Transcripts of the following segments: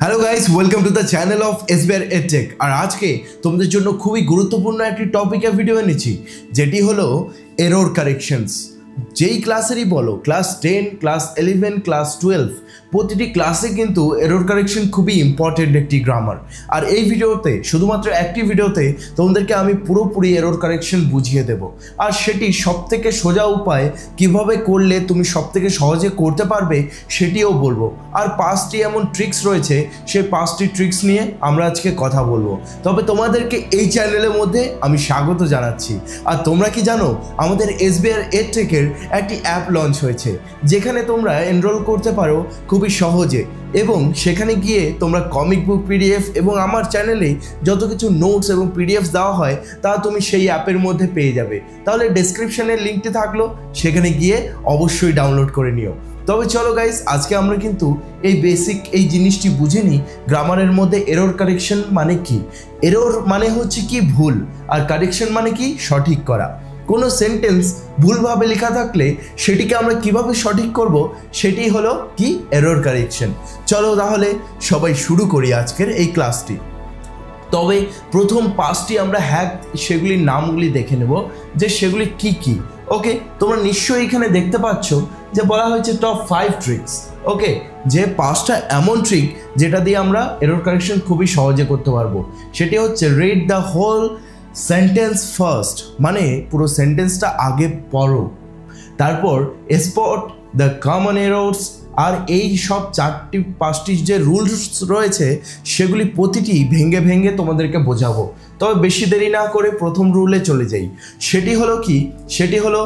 Hello guys, welcome to the channel of SBR EdTech. আর আজকে তোমাদের জন্য খুবই গুরুত্বপূর্ণ একটি টপিকের ভিডিও এনেছি, যেটি হলো এরর কারেকশনস। যেই ক্লাসেরই বলো, ক্লাস 10, ক্লাস 11, ক্লাস 12, প্রতিটি ক্লাসে কিন্তু এরর কারেকশন খুবই ইম্পর্টেন্ট একটি গ্রামার। আর এই ভিডিওতে, শুধুমাত্র একটি ভিডিওতে তোমাদেরকে আমি পুরোপুরি এরর কারেকশন বুঝিয়ে দেব। আর সেটি সবথেকে সোজা উপায় কিভাবে করলে তুমি সবথেকে সহজে করতে পারবে সেটিও বলবো। আর 5টি এমন ট্রিক্স রয়েছে, সেই 5টি ট্রিক্স নিয়ে আমরা আজকে কথা বলবো। তবে তোমাদেরকে এই চ্যানেলের মধ্যে আমি স্বাগত জানাচ্ছি। আর তোমরা কি জানো, আমাদের এসবিআর এডটেকের একটি অ্যাপ লঞ্চ হয়েছে, যেখানে তোমরা এনরোল করতে পারো খুবই সহজে, এবং সেখানে গিয়ে তোমরা কমিক বুক পিডিএফ এবং আমার চ্যানেলে যত কিছু নোটস এবং পিডিএফ দেওয়া হয় তা তুমি সেই অ্যাপের মধ্যে পেয়ে যাবে। তাহলে ডেসক্রিপশনের লিঙ্কটি থাকলো, সেখানে গিয়ে অবশ্যই ডাউনলোড করে নিও। তবে চলো গাইস, আজকে আমরা কিন্তু এই বেসিক এই জিনিসটি বুঝে নিই, গ্রামারের মধ্যে এরর কারেকশন মানে কি। এরর মানে হচ্ছে কি ভুল, আর কারেকশন মানে কি সঠিক করা। কোনো সেন্টেন্স ভুলভাবে লেখা থাকলে সেটিকে আমরা কিভাবে সঠিক করব, সেটি হলো কি এরর কারেকশন। চলো তাহলে সবাই শুরু করি আজকের এই ক্লাসটি। তবে প্রথম 5টি আমরা হ্যাক, সেগুলির নামগুলি দেখে নেব যে সেগুলি কি কি। ওকে, তোমরা নিশ্চয়ই এখানে দেখতে পাচ্ছ যে বলা হয়েছে টপ 5 ট্রিক্স। ওকে, যে 5টা এমন ট্রিক যেটা দিয়ে আমরা এরর কারেকশন খুবই সহজে করতে পারবো। সেটি হচ্ছে read the whole sentence first, মানে পুরো সেন্টেন্সটা আগে পড়ো। তারপর স্পট দ্য কমন এরর্স। আর এই সব 4-5টি যে রুলস রয়েছে সেগুলি প্রতিটি ভেঙে ভেঙে তোমাদেরকে বোঝাবো। তবে বেশি দেরি না করে প্রথম রুলে চলে যাই। সেটি হলো কি, সেটি হলো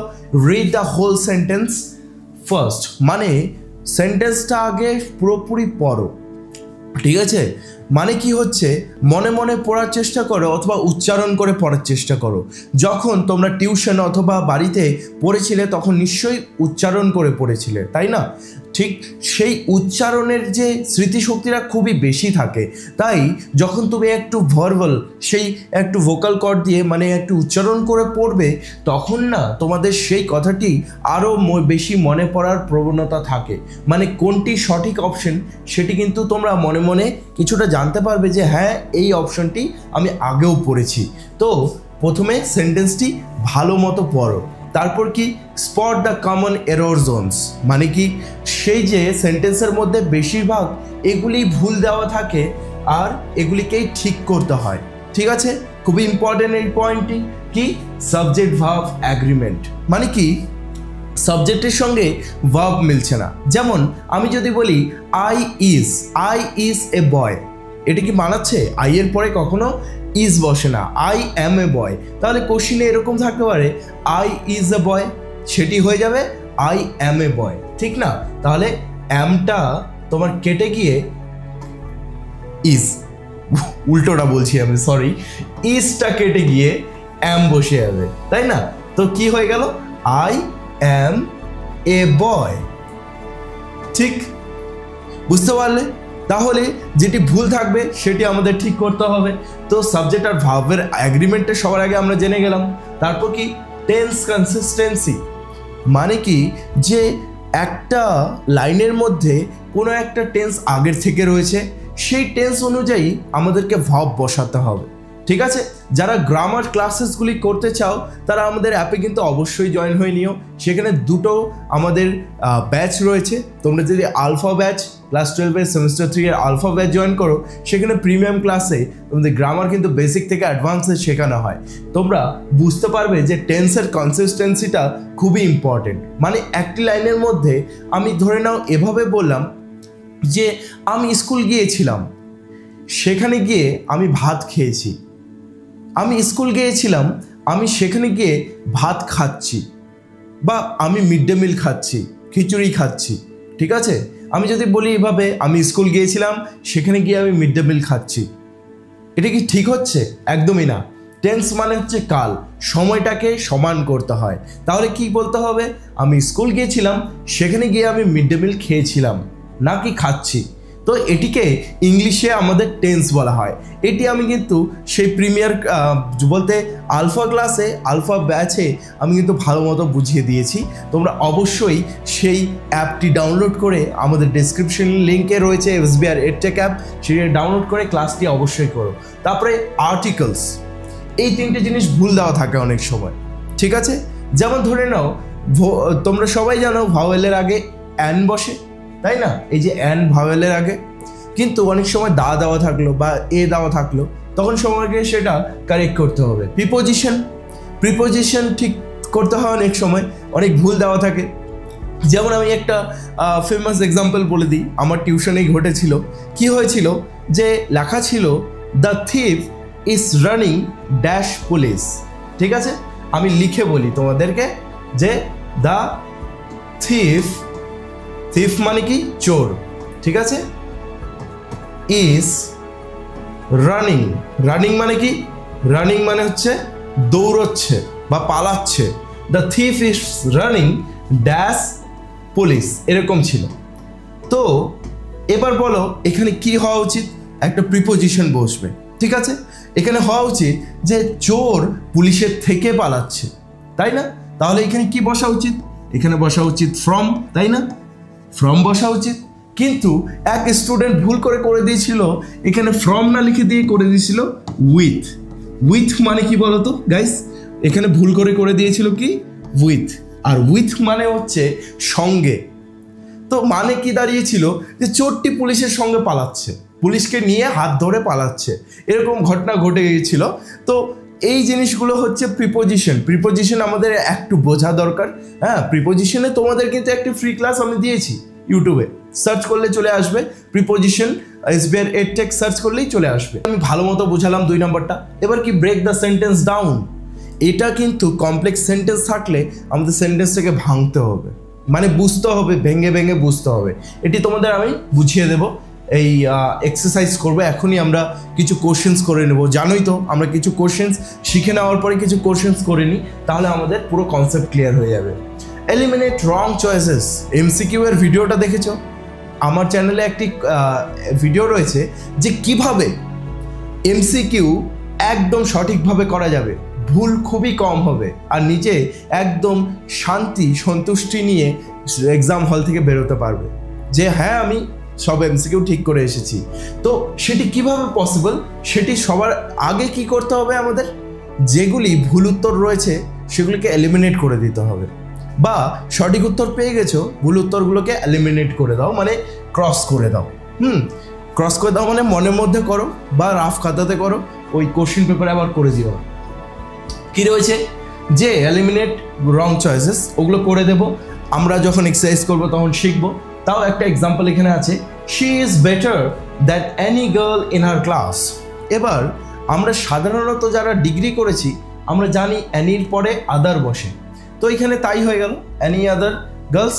read the whole sentence first, মানে সেন্টেন্সটা আগে পুরোপুরি পড়ো। ঠিক আছে, মানে কি হচ্ছে, মনে মনে পড়ার চেষ্টা করো অথবা উচ্চারণ করে পড়ার চেষ্টা করো। যখন তোমরা টিউশন অথবা বাড়িতে পড়েছিলে তখন নিশ্চয়ই উচ্চারণ করে পড়েছিলে, তাই না? ঠিক সেই উচ্চারণের যে স্মৃতিশক্তিটা খুবই বেশি থাকে। তাই যখন তুমি একটু ভার্বাল, সেই একটু ভোকাল কর্ড দিয়ে মানে একটু উচ্চারণ করে পড়বে, তখন না তোমাদের সেই কথাটি আরও বেশি মনে পড়ার প্রবণতা থাকে। মানে কোনটি সঠিক অপশন সেটি কিন্তু তোমরা মনে মনে কিছুটা জানতে পারবে যে হ্যাঁ, এই অপশনটি আমি আগেও পড়েছি। তো প্রথমে সেন্টেন্সটি ভালো মতো পড়ো। তারপর কি, spot the common error Jones, মানে কি সেই যে সেন্টেন্সের মধ্যে বেশিরভাগ এগুলি ভুল দেওয়া থাকে আর এগুলিকেই ঠিক করতে হয়। ঠিক আছে, খুবই ইম্পর্টেন্ট এই পয়েন্টটি। কি, সাবজেক্ট ভার্ব অ্যাগ্রিমেন্ট, মানে কি সাবজেক্টের সঙ্গে ভার্ব মিলছে না। যেমন আমি যদি বলি আই ইজ এ বয়, এটা কি মানাচ্ছে? আই এর পরে কখনো ইজ বসে না, আই অ্যাম এ বয়। তাহলে কোশ্চিনে এরকম থাকতে পারে আই ইজ এ বয়, সেটি হয়ে যাবে আই অ্যাম এ বয়, ঠিক না? তাহলে অ্যামটা তোমার কেটে গিয়ে ইজ, উল্টোটা বলছি আমি, সরি, ইজটা কেটে গিয়ে অ্যাম বসে যাবে, তাই না? তো কি হয়ে গেল, আই অ্যাম এ বয়। ঠিক, বুঝতে পারলে? তাহলে যেটি ভুল থাকবে সেটি আমাদের ঠিক করতে হবে। তো সাবজেক্ট আর ভার্বের অ্যাগ্রিমেন্টটা সবার আগে আমরা জেনে গেলাম। তারপর কি, টেন্স কনসিস্টেন্সি, মানে কি যে একটা লাইনের মধ্যে কোনো একটা টেন্স আগের থেকে রয়েছে, সেই টেন্স অনুযায়ী আমাদেরকে ভার্ব বসাতে হবে। ঠিক আছে, যারা গ্রামার ক্লাসেসগুলি করতে চাও তারা আমাদের অ্যাপে কিন্তু অবশ্যই জয়েন হয়ে নিও। সেখানে দুটো আমাদের ব্যাচ রয়েছে। তোমরা যদি আলফা ব্যাচ ক্লাস 12-এর সেমিস্টার 3 এর আলফা ব্যাচ জয়েন করো, সেখানে প্রিমিয়াম ক্লাসে তোমাদের গ্রামার কিন্তু বেসিক থেকে অ্যাডভান্সে শেখানো হয়। তোমরা বুঝতে পারবে যে টেন্সের কনসিস্টেন্সিটা খুবই ইম্পর্টেন্ট। মানে একটি লাইনের মধ্যে আমি ধরে নাও এভাবে বললাম যে আমি স্কুল গিয়েছিলাম, সেখানে গিয়ে আমি ভাত খেয়েছি। আমি স্কুল গিয়েছিলাম, আমি সেখানে গিয়ে ভাত খাচ্ছি, বা আমি মিড ডে মিল খাচ্ছি, খিচুড়ি খাচ্ছি। ঠিক আছে, আমি যদি বলি এভাবে আমি স্কুল গিয়েছিলাম, সেখানে গিয়ে আমি মিড ডে মিল খাচ্ছি, এটা কি ঠিক হচ্ছে? একদমই না। টেন্স মানে হচ্ছে কাল, সময়টাকে সমান করতে হয়। তাহলে কি বলতে হবে, আমি স্কুল গিয়েছিলাম, সেখানে গিয়ে আমি মিড ডে মিল খেয়েছিলাম, নাকি খাচ্ছি। তো এটিকে ইংলিশে আমাদের টেন্স বলা হয়। এটি আমি কিন্তু সেই প্রিমিয়ার বলতে আলফা ক্লাসে আলফা ব্যাচে আমি কিন্তু ভালো মতো বুঝিয়ে দিয়েছি। তোমরা অবশ্যই সেই অ্যাপটি ডাউনলোড করে, আমাদের ডেসক্রিপশন লিঙ্কে রয়েছে SBR EdTech অ্যাপ, সেটা ডাউনলোড করে ক্লাসটি অবশ্যই করো। তারপরে আর্টিকেলস, এই তিনটে জিনিস ভুল দেওয়া থাকে অনেক সময়, ঠিক আছে? যেমন ধরে নাও তোমরা সবাই জানো ভাওয়েলের আগে অ্যান বসে, তাই না? এই যে অ্যান ভাওয়েলের আগে, কিন্তু অনেক সময় দা দেওয়া থাকলো বা এ দেওয়া থাকলো, তখন সময়কে সেটা কারেক্ট করতে হবে। প্রিপোজিশন ঠিক করতে হয়, অনেক সময় অনেক ভুল দেওয়া থাকে। যেমন আমি একটা ফেমাস এক্সাম্পল বলে দিই, আমার টিউশনেই ঘটেছিল। কি হয়েছিল যে লেখা ছিল the thief is running dash police, ঠিক আছে? আমি লিখে বলি তোমাদেরকে যে দ্য থিফ মানে কি চোর, ঠিক আছে? ইজ রানিং মানে কি? রানিং মানে হচ্ছে দৌড়চ্ছে বা পালাচ্ছে। The thief is running dash police, এরকম ছিল। তো এবার বলো এখানে কি হওয়া উচিত? একটা প্রিপোজিশন বসবে, ঠিক আছে? এখানে হওয়া উচিত যে চোর পুলিশের থেকে পালাচ্ছে, তাই না? তাহলে এখানে কি বসা উচিত? এখানে বসা উচিত ফ্রম, তাই না? ফ্রম বসা উচিত। কিন্তু এক স্টুডেন্ট ভুল করে দিয়েছিল, এখানে ফ্রম না লিখে দিয়ে করে দিয়েছিল উইথ মানে কি বলতো গাইস? এখানে ভুল করে দিয়েছিল কি উইথ, আর উইথ মানে হচ্ছে সঙ্গে। তো মানে কি দাঁড়িয়েছিল যে চোরটি পুলিশের সঙ্গে পালাচ্ছে, পুলিশকে নিয়ে হাত ধরে পালাচ্ছে, এরকম ঘটনা ঘটে গিয়েছিল। তো এই জিনিসগুলো হচ্ছে প্রিপোজিশন আমাদের একটু বোঝা দরকার। হ্যাঁ, প্রিপোজিশনে তোমাদের কিন্তু একটি ফ্রি ক্লাস আমি দিয়েছি, ইউটিউবে সার্চ করলে চলে আসবে, প্রিপোজিশন SBR EdTech সার্চ করলেই চলে আসবে। আমি ভালো মতো বোঝালাম 2 নম্বরটা। এবার কি ব্রেক দ্য সেন্টেন্স ডাউন, এটা কিন্তু কমপ্লেক্স সেন্টেন্স থাকলে আমাদের সেন্টেন্সটাকে ভাঙতে হবে, মানে বুঝতে হবে, ভেঙে বুঝতে হবে। এটি তোমাদের আমি বুঝিয়ে দেব, এই এক্সারসাইজ করবো। এখনই আমরা কিছু কোশ্চেন্স করে নেব। জানোই তো আমরা কিছু কোশ্চেন্স শিখে নেওয়ার পরে কিছু কোশ্চেন্স করে নিই, তাহলে আমাদের পুরো কনসেপ্ট ক্লিয়ার হয়ে যাবে। এলিমিনেট রং চয়েসেস, MCQ এর ভিডিওটা দেখেছো? আমার চ্যানেলে একটি ভিডিও রয়েছে যে কিভাবে MCQ একদম সঠিকভাবে করা যাবে, ভুল খুবই কম হবে, আর নিজে একদম সন্তুষ্টি নিয়ে এক্সাম হল থেকে বেরোতে পারবে যে হ্যাঁ আমি সব MCQ ঠিক করে এসেছি। তো সেটি কিভাবে পসিবল? সেটি সবার আগে কি করতে হবে? আমাদের যেগুলি ভুল উত্তর রয়েছে সেগুলিকে এলিমিনেট করে দিতে হবে, বা সঠিক উত্তর পেয়ে গেছো, ভুল উত্তরগুলোকে এলিমিনেট করে দাও, মানে ক্রস করে দাও। ক্রস করে দাও মানে মনের মধ্যে করো বা রাফ খাতাতে করো, ওই কোশ্চেন পেপারে আবার করে দিও না। কি রয়েছে যে এলিমিনেট রং চয়েসেস, ওগুলো করে দেব আমরা যখন এক্সারসাইজ করবো তখন শিখবো। তাও একটা এক্সাম্পল এখানে আছে, she is better than any girl in her class. এবার আমরা সাধারণত যারা ডিগ্রি করেছি আমরা জানি অ্যানির পরে আদার বসে, তো এখানে তাই হয়ে গেল এনি আদার গার্লস,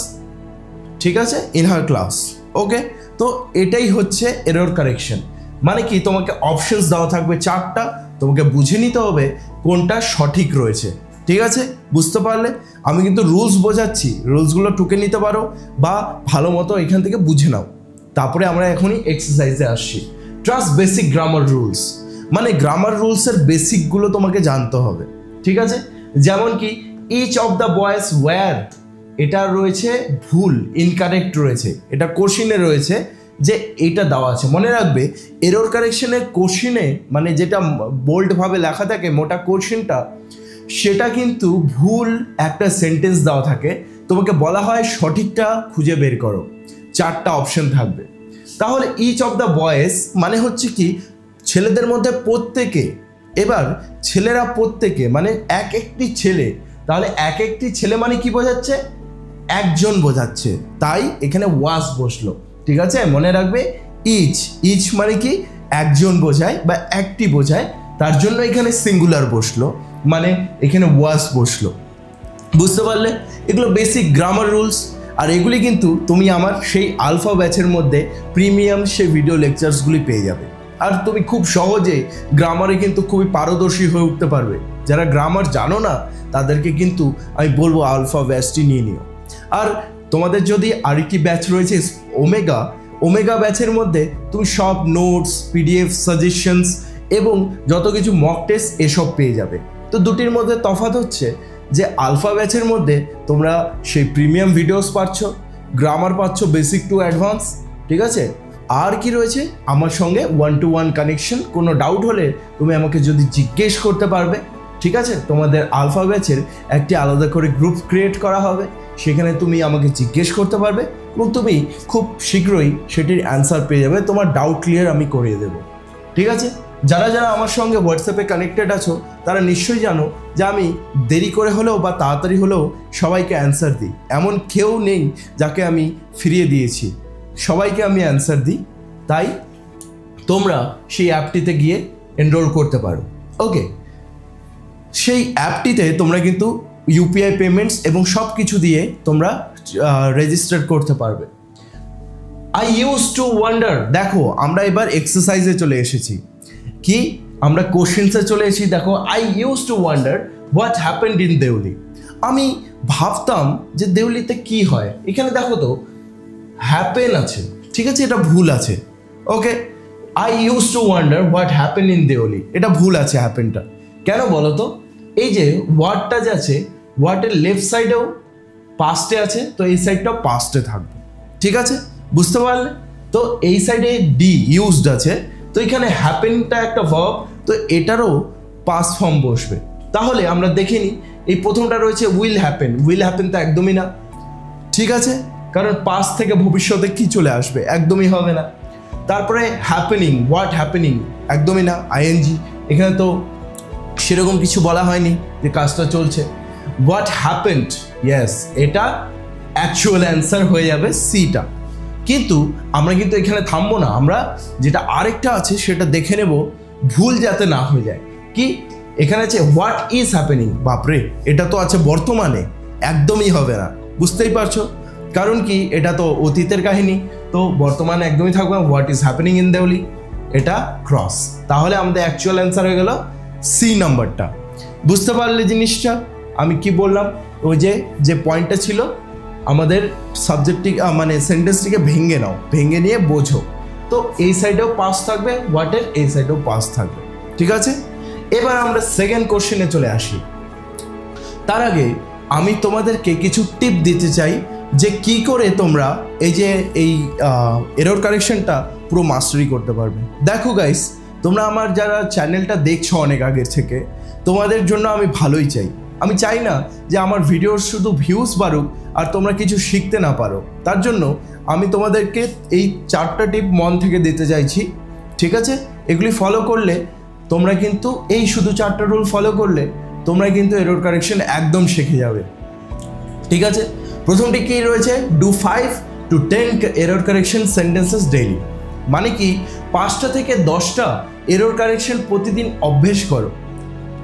ঠিক আছে, ইন হার ক্লাস। ওকে, তো এটাই হচ্ছে এরর কারেকশন। মানে কি তোমাকে অপশনস দেওয়া থাকবে 4টা, তোমাকে বুঝে নিতে হবে কোনটা সঠিক রয়েছে, ঠিক আছে? বুঝতে পারলে? আমি কিন্তু রুলস বোঝাচ্ছি, রুলসগুলো টুকে নিতে পারো বা ভালো মতো এখান থেকে বুঝে নাও। তারপরে আমরা এখনই এক্সারসাইজে আসছি। ট্রাস্ট বেসিক গ্রামার রুলস, মানে গ্রামার রুলসের বেসিকগুলো তোমাকে জানতে হবে, ঠিক আছে? যেমন কি each of the boys were, এটা রয়েছে ভুল, ইনকারেক্ট রয়েছে, এটা কোশ্চিনে রয়েছে যে এটা দেওয়া আছে। মনে রাখবে এরর কারেকশনের কোশ্চিনে মানে যেটা বোল্ডভাবে লেখা থাকে মোটা কোশ্চিনটা, সেটা কিন্তু ভুল একটা সেন্টেন্স দেওয়া থাকে, তোমাকে বলা হয় সঠিকটা খুঁজে বের করো, 4টা অপশন থাকবে। তাহলে ইচ অফ দ্য বয়েজ মানে হচ্ছে কি ছেলেদের মধ্যে প্রত্যেকে, এবার ছেলেরা প্রত্যেকে মানে একটি ছেলে, তাহলে একটি ছেলে মানে কি বোঝাচ্ছে? একজন বোঝাচ্ছে, তাই এখানে ওয়াজ বসলো, ঠিক আছে? মনে রাখবে ইচ মানে কি একজন বোঝায় বা একটি বোঝায়, তার জন্য এখানে সিঙ্গুলার বসলো, মানে এখানে ওয়াজ বসলো। বুঝতে পারলে? এগুলো বেসিক গ্রামার রুলস, আর এগুলি কিন্তু তুমি আমার সেই আলফা ব্যাচের মধ্যে প্রিমিয়াম সেই ভিডিও লেকচার্সগুলি পেয়ে যাবে, আর তুমি খুব সহজে গ্রামারে কিন্তু খুবই পারদর্শী হয়ে উঠতে পারবে। যারা গ্রামার জানো না তাদেরকে কিন্তু আমি বলবো আলফা ব্যাচটি নিয়ে নিও। আর তোমাদের যদি আরেকটি ব্যাচ রয়েছে ওমেগা ব্যাচের মধ্যে তুমি সব নোটস, পিডিএফ, সাজেশনস এবং যত কিছু মক টেস্ট এসব পেয়ে যাবে। তো দুটির মধ্যে তফাৎ হচ্ছে যে আলফা ব্যাচের মধ্যে তোমরা সেই প্রিমিয়াম ভিডিওস পাচ্ছ, গ্রামার পাচ্ছ বেসিক টু অ্যাডভান্স, ঠিক আছে। আর কি রয়েছে, আমার সঙ্গে 1-to-1 কানেকশন, কোনো ডাউট হলে তুমি আমাকে যদি জিজ্ঞেস করতে পারবে, ঠিক আছে। তোমাদের আলফা ব্যাচের একটি আলাদা করে গ্রুপ ক্রিয়েট করা হবে, সেখানে তুমি আমাকে জিজ্ঞেস করতে পারবে এবং তুমি খুব শীঘ্রই সেটির অ্যান্সার পেয়ে যাবে, তোমার ডাউট ক্লিয়ার আমি করিয়ে দেবো, ঠিক আছে। যারা যারা আমার সঙ্গে হোয়াটসঅ্যাপে কানেক্টেড আছো তারা নিশ্চয়ই জানো যে আমি দেরি করে হলেও বা তাড়াতাড়ি হলেও সবাইকে অ্যান্সার দিই, এমন কেউ নেই যাকে আমি ফিরিয়ে দিয়েছি, সবাইকে আমি অ্যান্সার দিই। তাই তোমরা সেই অ্যাপটিতে গিয়ে এনরোল করতে পারো। ওকে, সেই অ্যাপটিতে তোমরা কিন্তু ইউপিআই পেমেন্টস এবং সব কিছু দিয়ে তোমরা রেজিস্টার করতে পারবে। আই ইউজ টু ওয়ান্ডার, দেখো আমরা এবার এক্সারসাইজে চলে এসেছি, কি আমরা কোশ্চেন্সে চলে এসেছি। দেখো, I use to wonder what happened in Deuli. আমি ভাবতাম যে দেউলিতে কি হয়, এখানে দেখো তো হ্যাপেন আছে, ঠিক আছে, এটা ভুল আছে। Okay, I use to wonder what happen in Deuli, এটা ভুল আছে হ্যাপেনটা। কেন বলো তো, এই যে ওয়ার্ডটা যে আছে, ওয়ার্ডের লেফট সাইডেও পাস্টে আছে, তো এই সাইডটাও পাস্টে থাকবে, ঠিক আছে, বুঝতে পারলে। তো এই সাইডে ডি ইউজড আছে, তো এখানে হ্যাপেনটা একটা ভার্ব, তো এটারও পাস্ট ফর্ম বসবে। তাহলে আমরা দেখে নিই, এই প্রথমটা রয়েছে উইল হ্যাপেন, উইল হ্যাপেন তো একদমই না, ঠিক আছে, কারণ পাস্ট থেকে ভবিষ্যতে কি চলে আসবে, একদমই হবে না। তারপরে হ্যাপেনিং, হোয়াট হ্যাপেনিং, একদমই না, আইএনজি, এখানে তো সেরকম কিছু বলা হয়নি যে কাজটা চলছে। হোয়াট হ্যাপেন্ড, ইয়েস, এটা অ্যাকচুয়াল অ্যান্সার হয়ে যাবে সিটা। কিন্তু আমরা কিন্তু এখানে থামবো না, আমরা যেটা আরেকটা আছে সেটা দেখে নেব, ভুল যাতে না হয়ে যায়। কি, এখানে আছে হোয়াট ইজ হ্যাপেনিং, বাপরে, এটা তো আছে বর্তমানে, একদমই হবে না, বুঝতেই পারছো, কারণ কি এটা তো অতীতের কাহিনী, তো বর্তমানে একদমই থাকবে। What is happening in Deuli, এটা ক্রস, তাহলে আমাদের অ্যাকচুয়াল অ্যান্সার হয়ে গেল সি নাম্বারটা। বুঝতে পারলে জিনিসটা আমি কি বললাম, ওই যে পয়েন্টটা ছিল, আমাদের সাবজেক্টটি মানে সেন্টেন্সটিকে ভেঙে নাও, ভেঙে নিয়ে বোঝো। তো এই সাইডেও পাস থাকবে, হোয়াটের এই সাইডেও পাস থাকবে, ঠিক আছে। এবার আমরা সেকেন্ড কোশ্চেনে চলে আসি। তার আগে আমি তোমাদেরকে কিছু টিপ দিতে চাই যে কি করে তোমরা এই এরর কারেকশনটা পুরো মাস্টারি করতে পারবে। দেখো গাইস, তোমরা আমার যারা চ্যানেলটা দেখছো অনেক আগের থেকে, তোমাদের জন্য আমি ভালোই চাই। আমি চাই না যে আমার ভিডিওর শুধু ভিউজ বাড়ুক আর তোমরা কিছু শিখতে না পারো। তার জন্য আমি তোমাদেরকে এই 4টা টিপ মন থেকে দিতে চাইছি, ঠিক আছে। এগুলি ফলো করলে তোমরা কিন্তু, এই শুধু 4টা রুল ফলো করলে তোমরা কিন্তু এরর কারেকশন একদম শিখে যাবে, ঠিক আছে। প্রথমটি কি রয়েছে, do 5 to 10 error correction sentences daily, মানে কি 5টা থেকে 10টা এরর কারেকশন প্রতিদিন অভ্যেস করো,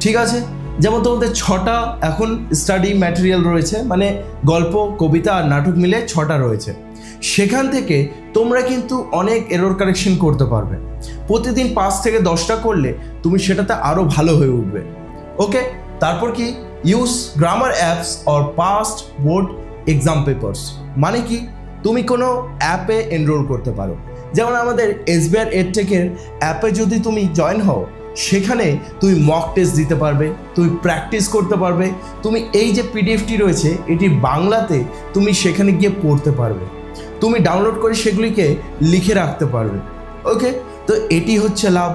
ঠিক আছে। যেমন তোমাদের 6টা এখন স্টাডি ম্যাটেরিয়াল রয়েছে, মানে গল্প, কবিতা আর নাটক মিলে 6টা রয়েছে, সেখান থেকে তোমরা কিন্তু অনেক এরর কারেকশন করতে পারবে। প্রতিদিন 5 থেকে 10টা করলে তুমি সেটাতে আরও ভালো হয়ে উঠবে। ওকে, তারপর কি, use grammar apps or past board exam papers, মানে কি তুমি কোনো অ্যাপে এনরোল করতে পারো। যেমন আমাদের এসবিআর এডটেকের অ্যাপে যদি তুমি জয়েন হও, সেখানে তুমি মক টেস্ট দিতে পারবে, তুমি প্র্যাকটিস করতে পারবে, তুমি এই যে পিডিএফটি রয়েছে এটি বাংলাতে তুমি সেখানে গিয়ে পড়তে পারবে, তুমি ডাউনলোড করে সেগুলিকে লিখে রাখতে পারবে। ওকে, তো এটি হচ্ছে লাভ।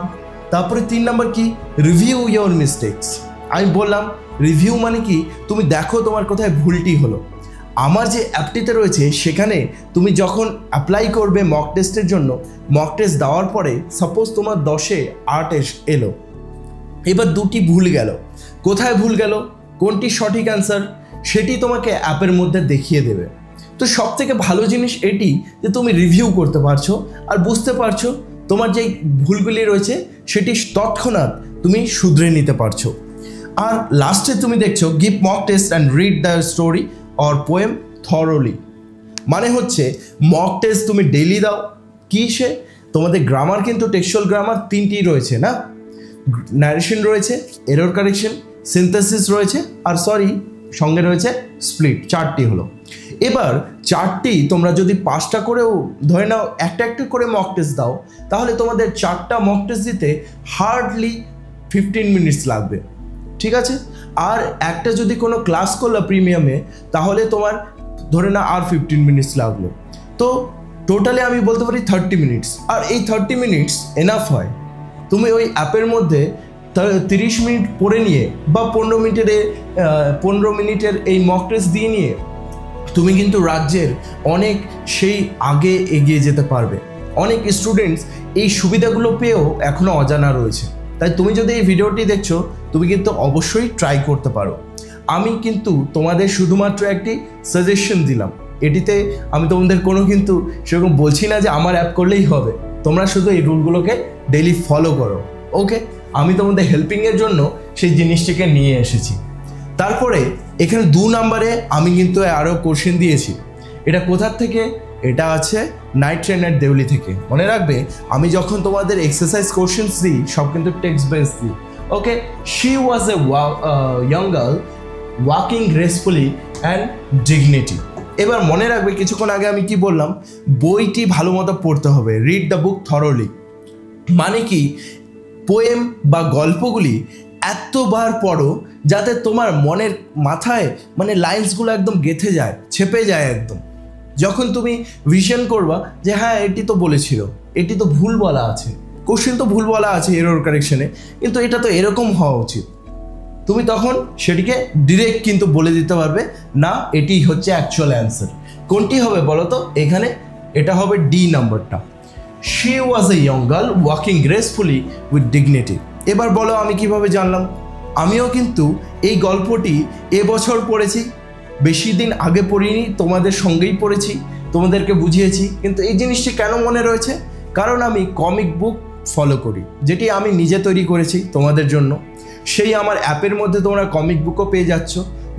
তারপরে 3 নাম্বার কি, রিভিউ ইয়োর মিস্টেকস। আমি বললাম রিভিউ মানে কি, তুমি দেখো তোমার কোথায় ভুলটি হলো। আমার যে অ্যাপটিতে রয়েছে সেখানে তুমি যখন অ্যাপ্লাই করবে মক টেস্টের জন্য, মক টেস্ট দেওয়ার পরে সাপোজ তোমার 10-এ 8 এলো, এবার 2টি ভুল গেল, কোথায় ভুল গেল, কোনটি সঠিক অ্যান্সার, সেটি তোমাকে অ্যাপের মধ্যে দেখিয়ে দেবে। তো সব থেকে ভালো জিনিস এটি যে তুমি রিভিউ করতে পারছো আর বুঝতে পারছো তোমার যেই ভুলগুলি রয়েছে সেটি তৎক্ষণাৎ তুমি শুধরে নিতে পারছো। আর লাস্টে তুমি দেখছো give mock test and read the story or poem thoroughly, মানে হচ্ছে মক টেস্ট তুমি ডেইলি দাও। কি সে, তোমাদের গ্রামার কিন্তু টেক্সচুয়াল গ্রামার 3টি রয়েছে না, ন্যারেশন রয়েছে, এরর কারেকশন, সিনথেসিস রয়েছে, আর সঙ্গে রয়েছে স্প্লিট, 4টি হলো। এবার 4টি তোমরা যদি 5টা করেও ধরে নাও একটা একটা করে মক টেস্ট দাও, তাহলে তোমাদের 4টা মক টেস্ট দিতে হার্ডলি 15 মিনিটস লাগবে, ঠিক আছে। আর একটা যদি কোনো ক্লাস করলো প্রিমিয়ামে, তাহলে তোমার ধরে না আর 15 মিনিটস লাগলো। তো টোটালি আমি বলতে পারি 30 মিনিটস। আর এই 30 মিনিটস এনাফ হয়। তুমি ওই অ্যাপের মধ্যে 30 মিনিট পড়ে নিয়ে বা 15 মিনিটের এই মক টেস্ট দিয়ে নিয়ে তুমি কিন্তু রাজ্যের অনেক সেই আগে এগিয়ে যেতে পারবে। অনেক স্টুডেন্টস এই সুবিধাগুলো পেয়েও এখনও অজানা রয়েছে। তাই তুমি যদি এই ভিডিওটি দেখছো, তুমি কিন্তু অবশ্যই ট্রাই করতে পারো। আমি কিন্তু তোমাদের শুধুমাত্র একটি সাজেশন দিলাম, এটিতে আমি তোমাদের কোনো কিন্তু সেরকম বলছি না যে আমার অ্যাপ করলেই হবে। তোমরা শুধু এই রুলগুলোকে ডেইলি ফলো করো, ওকে। আমি তোমাদের হেল্পিংয়ের জন্য সেই জিনিসটিকে নিয়ে এসেছি। তারপরে এখানে 2 নম্বরে আমি কিন্তু আরও কোশ্চেন দিয়েছি। এটা কোথার থেকে? এটা আছে নাইট ট্রেনের দেউলি থেকে। মনে রাখবে, আমি যখন তোমাদের এক্সারসাইজ কোশ্চেন্স দিই সব কিন্তু টেক্সট বেস দিই, okay. She was a young girl walking gracefully and dignity. এবার মনে রাখবে, কিছুক্ষণ আগে আমি কি বললাম, বইটি ভালো মতো পড়তে হবে, রিড দ্য বুক থরলি। মানে কি, পোয়েম বা গল্পগুলি এতবার পড়ো যাতে তোমার মনের মাথায় মানে লাইন্সগুলো একদম গেঁথে যায়, ছেপে যায় একদম। যখন তুমি ভিশন করবা যে হ্যাঁ এটি তো বলেছিল, এটি তো ভুল বলা আছে, কোশ্চেন তো ভুল বলা আছে এরর কারেকশনে, কিন্তু এটা তো এরকম হওয়া উচিত, তুমি তখন সেটিকে ডিরেক্ট কিন্তু বলে দিতে পারবে না এটি হচ্ছে অ্যাকচুয়াল অ্যান্সার। কোনটি হবে বলো তো? এখানে এটা হবে ডি নাম্বারটা। She was a young girl walking gracefully with dignity. এবার বলো আমি কিভাবে জানলাম? আমিও কিন্তু এই গল্পটি এবছর পড়েছি, বেশি দিন আগে পড়িনি, তোমাদের সঙ্গেই পড়েছি, তোমাদেরকে বুঝিয়েছি। কিন্তু এই জিনিসটি কেন মনে রয়েছে? কারণ আমি কমিক বুক ফলো করি, যেটি আমি নিজে তৈরি করেছি তোমাদের জন্য। সেই আমার অ্যাপের মধ্যে তোমরা কমিক বুকও পেয়ে যাচ্ছ।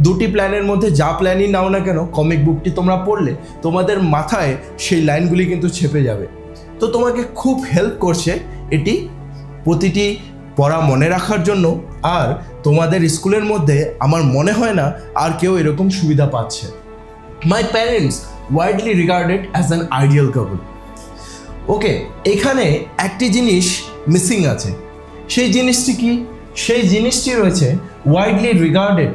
2টি প্ল্যানের মধ্যে যা প্ল্যানই নাও না কেন, কমিক বুকটি তোমরা পড়লে তোমাদের মাথায় সেই লাইনগুলি কিন্তু ছেপে যাবে। তো তোমাকে খুব হেল্প করছে এটি প্রতিটি পড়া মনে রাখার জন্য। আর তোমাদের স্কুলের মধ্যে আমার মনে হয় না আর কেউ এরকম সুবিধা পাচ্ছে। My parents widely regarded as an ideal couple. Okay, এখানে একটি জিনিস মিসিং আছে। সেই জিনিসটি কি? সেই জিনিসটি রয়েছে ওয়াইডলি রিগার্ডেড।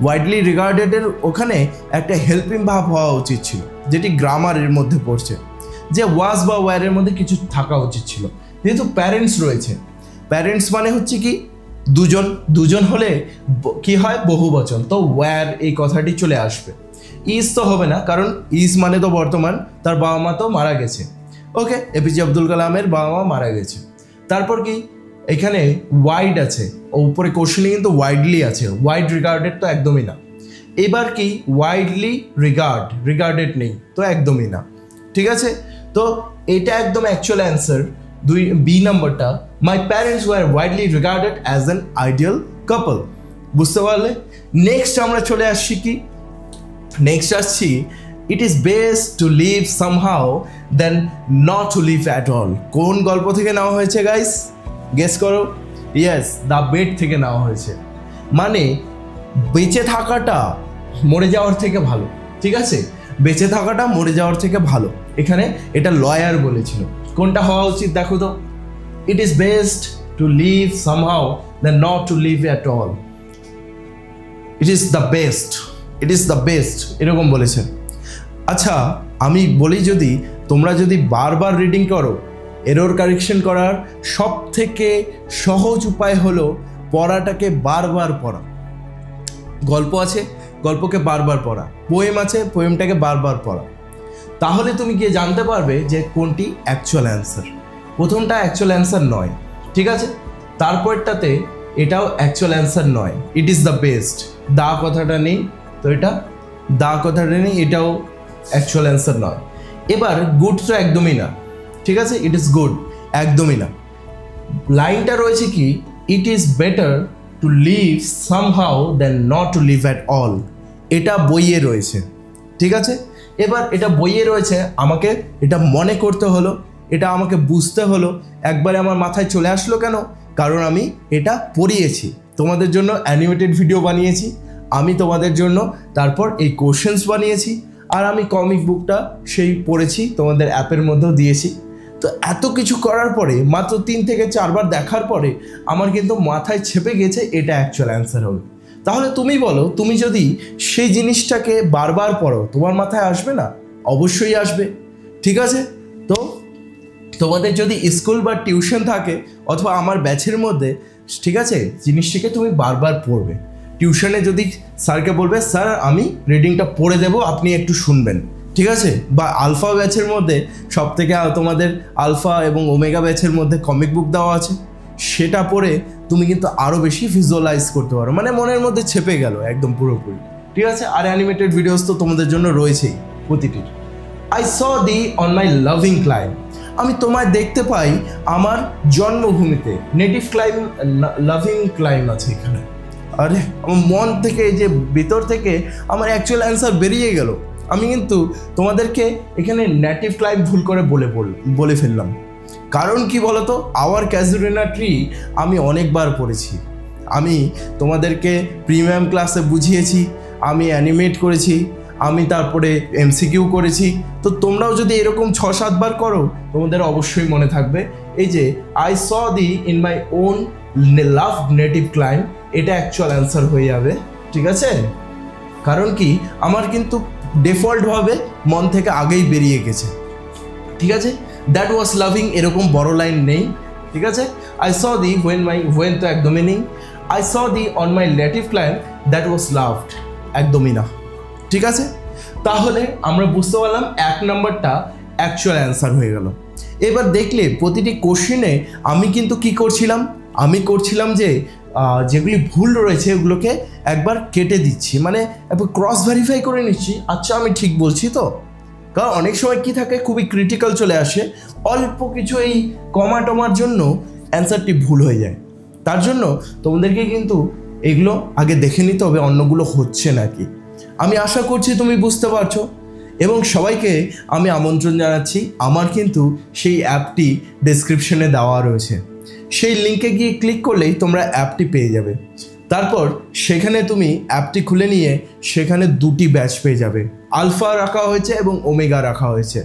ওয়াইডলি রিগার্ডেডের ওখানে একটা হেল্পিং ভাব হওয়া উচিত ছিল, যেটি গ্রামারের মধ্যে পড়ছে, যে ওয়াজ বা ওয়ারের মধ্যে কিছু থাকা উচিত ছিল। যেহেতু প্যারেন্টস রয়েছে, প্যারেন্টস মানে হচ্ছে কি দুজন হলে কি হয়? বহু বচন, তো ওয়ার এই কথাটি চলে আসবে। ইজ তো হবে না, কারণ ইজ মানে তো বর্তমান, তার বাবা মা তো মারা গেছে, ওকে। এপিজে আব্দুল কালামের বাবা মা মারা গেছে। তারপর কি এখানে ওয়াইড আছে, উপরে কোশ্চেনে কিন্তু ওয়াইডলি আছে, ওয়াইড রিগার্ডেড তো একদমই না। এবার কি ওয়াইডলি রিগার্ডেড নেই, তো একদমই না, ঠিক আছে। তো এটা একদম অ্যাকচুয়াল অ্যান্সার। বি নাম্বারটা, my parents were widely regarded as an ideal couple. বুঝতে পারলে? নেক্সট আমরা চলে আসছি কি? নেক্সট আসছি, it is best to live somehow then not to live at all. কোন গল্প থেকে নেওয়া হয়েছে গাইস? গেস করো। ইয়েস, দ্য বেড থেকে নেওয়া হয়েছে। মানে বেঁচে থাকাটা মরে যাওয়ার থেকে ভালো, ঠিক আছে? বেঁচে থাকাটা মরে যাওয়ার থেকে ভালো। এখানে এটা লয়ার বলেছিল। কোনটা হওয়া উচিত দেখো তো? It is best to live somehow then not to live at all. It is the best এরকম বলেছে। আচ্ছা, আমি বলি, যদি তোমরা যদি বারবার রিডিং করো, এরর কারেকশন করার সব থেকে সহজ উপায় হলো পড়াটাকে বারবার পড়া। গল্প আছে, গল্পকে বারবার পড়া। পোয়েম আছে, পোয়েমটাকে বারবার পড়া। তাহলে তুমি গিয়ে জানতে পারবে যে কোনটি অ্যাকচুয়াল অ্যান্সার। প্রথমটা অ্যাকচুয়াল অ্যান্সার নয়, ঠিক আছে? তারপরটাতে এটাও অ্যাকচুয়াল অ্যান্সার নয়। ইট ইজ দ্য বেস্ট, দা কথাটা নেই, তো এটা দা কথাটা নেই, এটাও অ্যাকচুয়াল অ্যান্সার নয়। এবার গুড তো একদমই না, ঠিক আছে? ইট ইজ গুড একদমই না। লাইনটা রয়েছে কি? It is better to live somehow then not to live at all. এটা বইয়ে রয়েছে, ঠিক আছে? এবার এটা বইয়ে রয়েছে, আমাকে এটা মনে করতে হলো, এটা আমাকে বুঝতে হলো, একবারে আমার মাথায় চলে আসলো কেন? কারণ আমি এটা পড়িয়েছি, তোমাদের জন্য অ্যানিমেটেড ভিডিও বানিয়েছি, আমি তোমাদের জন্য তারপর এই কোশ্চেন্স বানিয়েছি, আর আমি কমিক বুকটা সেই পড়েছি, তোমাদের অ্যাপের মধ্যেও দিয়েছি। তো এত কিছু করার পরে মাত্র 3 থেকে 4 বার দেখার পরে আমার কিন্তু মাথায় ছেপে গেছে এটা অ্যাকচুয়াল অ্যান্সার হবে। তাহলে তুমি বলো, তুমি যদি সেই জিনিসটাকে বারবার পড়ো তোমার মাথায় আসবে না? অবশ্যই আসবে। ঠিক আছে, তো তোমাদের যদি স্কুল বা টিউশন থাকে অথবা আমার ব্যাচের মধ্যে, ঠিক আছে, জিনিসটিকে তুমি বারবার পড়বে। টিউশনে যদি স্যারকে বলবে স্যার আমি রিডিংটা পড়ে দেবো, আপনি একটু শুনবেন, ঠিক আছে? বা আলফা ব্যাচের মধ্যে সব থেকে তোমাদের আলফা এবং ওমেগা ব্যাচের মধ্যে কমিক বুক দেওয়া আছে, সেটা পড়ে তুমি কিন্তু আরও বেশি ভিজুয়ালাইজ করতে পারো, মানে মনের মধ্যে ছেপে গেল একদম পুরোপুরি। ঠিক আছে, আর অ্যানিমেটেড ভিডিওস তো তোমাদের জন্য রয়েছেই প্রতিটির। I saw the on my loving claim, আমি তোমায় দেখতে পাই আমার জন্মভূমিতে। নেটিভ ক্লাইম, লাভিং ক্লাইম আছে এখানে। আরে আমার মন থেকে, যে ভিতর থেকে আমার অ্যাকচুয়াল অ্যান্সার বেরিয়ে গেল। আমি কিন্তু তোমাদেরকে এখানে নেটিভ ক্লাইম ভুল করে বলে ফেললাম। কারণ কি বলতো, আওয়ার ক্যাজুরিনা ট্রি আমি অনেকবার পড়েছি, আমি তোমাদেরকে প্রিমিয়াম ক্লাসে বুঝিয়েছি, আমি অ্যানিমেট করেছি, আমি তারপরে এমসিকিউ করেছি। তো তোমরাও যদি এরকম 6-7 বার করো তোমাদের অবশ্যই মনে থাকবে। এই যে I saw the in my own love native clime, এটা অ্যাকচুয়াল অ্যান্সার হয়ে যাবে। ঠিক আছে, কারণ কি আমার কিন্তু ডিফল্টভাবে মন থেকে আগেই বেরিয়ে গেছে। ঠিক আছে, দ্যাট ওয়াজ লাভিং এরকম বড় লাইন নেই। ঠিক আছে, আই স দি হোয়েন তো একদমই নেই। I saw the on my native clime, that was loved, একদমই না। ঠিক আছে, তাহলে আমরা বুঝতে পারলাম 1 নম্বরটা অ্যাকচুয়াল অ্যান্সার হয়ে গেল। এবার দেখলে প্রতিটি কোশ্চেনে আমি কিন্তু কি করছিলাম, আমি করছিলাম যে যেগুলি ভুল রয়েছে ওগুলোকে একবার কেটে দিচ্ছি, মানে একবার ক্রস ভেরিফাই করে নিচ্ছি, আচ্ছা আমি ঠিক বলছি তো। কারণ অনেক সময় কি থাকে, খুবই ক্রিটিক্যাল চলে আসে, অল্প কিছু এই কমা টমার জন্য অ্যান্সারটি ভুল হয়ে যায়। তার জন্য তোমাদেরকে কিন্তু এগুলো আগে দেখে নিতে হবে অন্যগুলো হচ্ছে নাকি। আমি আশা করছি তুমি বুঝতে পারছো, এবং সবাইকে আমি আমন্ত্রণ জানাচ্ছি, আমার কিন্তু সেই অ্যাপটি ডেসক্রিপশনে দেওয়া রয়েছে, সেই লিঙ্কে গিয়ে ক্লিক করলেই তোমরা অ্যাপটি পেয়ে যাবে। তারপর সেখানে তুমি অ্যাপটি খুলে নিয়ে সেখানে 2টি ব্যাচ পেয়ে যাবে, আলফা রাখা হয়েছে এবং ওমেগা রাখা হয়েছে।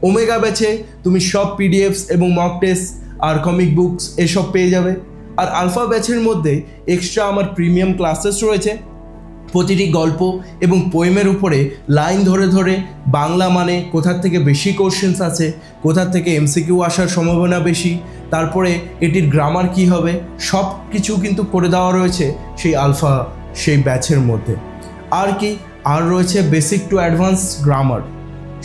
ওমেগা ব্যাচে তুমি সব পিডিএফস এবং মক টেস্ট আর কমিক বুকস এসব পেয়ে যাবে, আর আলফা ব্যাচের মধ্যে এক্সট্রা আমার প্রিমিয়াম ক্লাসেস রয়েছে। প্রতিটি গল্প এবং পোয়েমের উপরে লাইন ধরে ধরে বাংলা মানে কোথার থেকে বেশি কোশ্চেন্স আছে, কোথার থেকে এমসিকিউ আসার সম্ভাবনা বেশি, তারপরে এটির গ্রামার কি হবে, সব কিছু কিন্তু করে দেওয়া রয়েছে সেই আলফা সেই ব্যাচের মধ্যে। আর কি, আর রয়েছে বেসিক টু অ্যাডভান্স গ্রামার,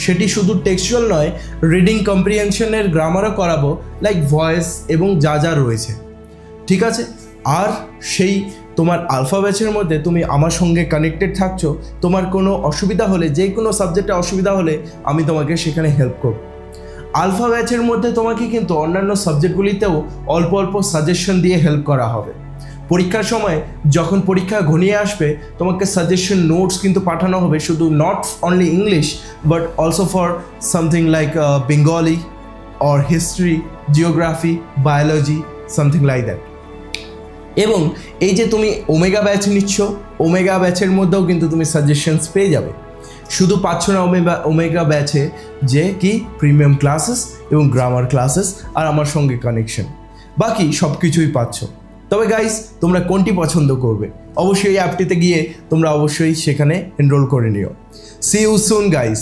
সেটি শুধু টেক্সচুয়াল নয়, রিডিং কম্প্রিহেনশনের গ্রামারও করাবো, লাইক ভয়েস এবং যা যা রয়েছে। ঠিক আছে, আর সেই তোমার আলফা ব্যাচের মধ্যে তুমি আমার সঙ্গে কানেক্টেড থাকছো, তোমার কোনো অসুবিধা হলে, যে কোনো সাবজেক্টে অসুবিধা হলে আমি তোমাকে সেখানে হেল্প করব। আলফা ব্যাচের মধ্যে তোমাকে কিন্তু অন্যান্য সাবজেক্টগুলিতেও অল্প অল্প সাজেশন দিয়ে হেল্প করা হবে। পরীক্ষার সময় যখন পরীক্ষা ঘনিয়ে আসবে তোমাকে সাজেশন নোটস কিন্তু পাঠানো হবে, শুধু not only English but also for something like Bengali or history, geography, biology, something like that. এবং এই যে তুমি ওমেগা ব্যাচ নিচ্ছ, ওমেগা ব্যাচের মধ্যেও কিন্তু তুমি সাজেশনস পেয়ে যাবে। শুধু পাচ্ছ না ওমেগা ব্যাচে যে কি প্রিমিয়াম ক্লাসেস এবং গ্রামার ক্লাসেস আর আমার সঙ্গে কানেকশন, বাকি সব কিছুই পাচ্ছ। তবে গাইস, তোমরা কোনটি পছন্দ করবে অবশ্যই এই অ্যাপটিতে গিয়ে তোমরা অবশ্যই সেখানে এনরোল করে নিও। See you soon guys.